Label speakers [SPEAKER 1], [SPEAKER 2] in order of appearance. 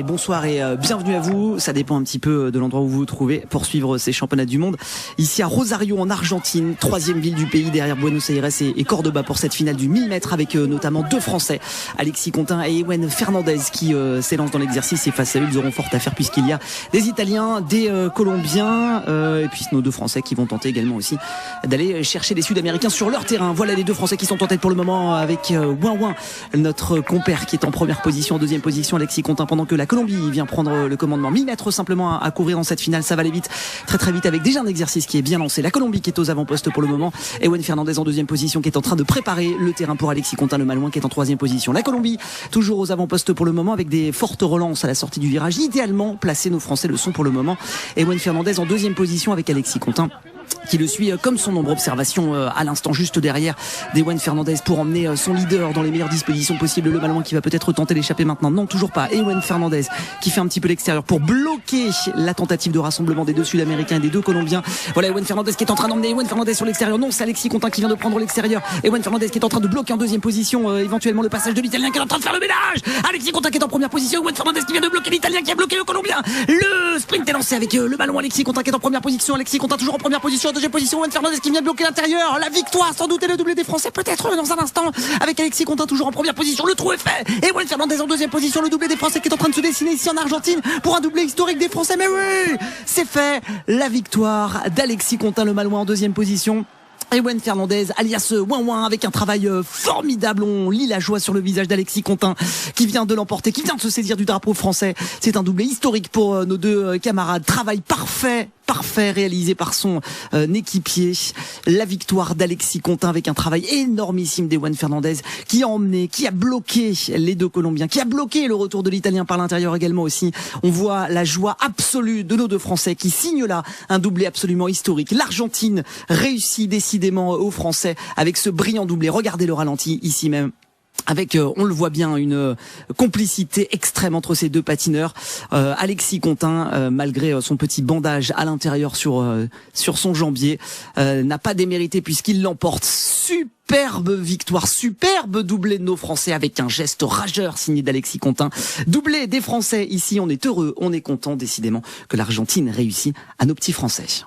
[SPEAKER 1] Allez, bonsoir et bienvenue à vous. Ça dépend un petit peu de l'endroit où vous vous trouvez pour suivre ces championnats du monde. Ici à Rosario en Argentine, 3e ville du pays derrière Buenos Aires et Cordoba pour cette finale du 1000 mètres avec notamment deux Français, Alexis Contin et Ewen Fernandez qui s'élancent dans l'exercice, et face à eux ils auront fort à faire puisqu'il y a des Italiens, des Colombiens et puis nos deux Français qui vont tenter également aussi d'aller chercher les Sud-Américains sur leur terrain. Voilà les deux Français qui sont en tête pour le moment avec Ouin, notre compère qui est en première position, en deuxième position Alexis Contin, pendant que la Colombie vient prendre le commandement. 1000 mètres simplement à courir dans cette finale, ça va aller vite, très vite, avec déjà un exercice qui est bien lancé. La Colombie qui est aux avant-postes pour le moment, Ewen Fernandez en deuxième position qui est en train de préparer le terrain pour Alexis Contin, le Malouin qui est en troisième position. La Colombie toujours aux avant-postes pour le moment avec des fortes relances à la sortie du virage, idéalement placés, nos Français le sont pour le moment. Ewen Fernandez en deuxième position avec Alexis Contin qui le suit comme son ombre. Observation à l'instant juste derrière d'Ewen Fernandez pour emmener son leader dans les meilleures dispositions possibles. Le Malouin qui va peut-être tenter d'échapper maintenant. Non, toujours pas. Ewen Fernandez qui fait un petit peu l'extérieur pour bloquer la tentative de rassemblement des deux Sud-Américains et des deux Colombiens. Voilà Ewen Fernandez qui est en train d'emmener Ewen Fernandez sur l'extérieur. Non, c'est Alexis Contin qui vient de prendre l'extérieur. Ewen Fernandez qui est en train de bloquer en deuxième position éventuellement le passage de l'Italien qui est en train de faire le ménage. Alexis Contin qui est en première position. Ewen Fernandez qui vient de bloquer l'Italien qui a bloqué le Colombien. Le sprint est lancé avec le Malouin. Alexis Contin qui est en première position. Alexis Contin toujours en première position. En deuxième position Ewen Fernandez qui vient bloquer l'intérieur. La victoire sans doute, et le doublé des Français peut-être dans un instant avec Alexis Contin toujours en première position. Le trou est fait. Et Ewen Fernandez en deuxième position. Le doublé des Français qui est en train de se dessiner ici en Argentine pour un doublé historique des Français. Mais oui, c'est fait. La victoire d'Alexis Contin, le Malouin en deuxième position. Ewen Fernandez alias Ouin avec un travail formidable. On lit la joie sur le visage d'Alexis Contin qui vient de l'emporter, qui vient de se saisir du drapeau français. C'est un doublé historique pour nos deux camarades. Travail parfait réalisé par son équipier. La victoire d'Alexis Contin avec un travail énormissime d'Ewen Fernandez qui a emmené, qui a bloqué les deux Colombiens, qui a bloqué le retour de l'Italien par l'intérieur également aussi. On voit la joie absolue de nos deux Français qui signent là un doublé absolument historique. L'Argentine réussit décidément aux Français avec ce brillant doublé. Regardez le ralenti ici même. Avec, on le voit bien, une complicité extrême entre ces deux patineurs. Alexis Contin, malgré son petit bandage à l'intérieur sur son jambier, n'a pas démérité puisqu'il l'emporte. Superbe victoire, superbe doublé de nos Français avec un geste rageur signé d'Alexis Contin. Doublé des Français ici, on est heureux, on est content décidément que l'Argentine réussit à nos petits Français.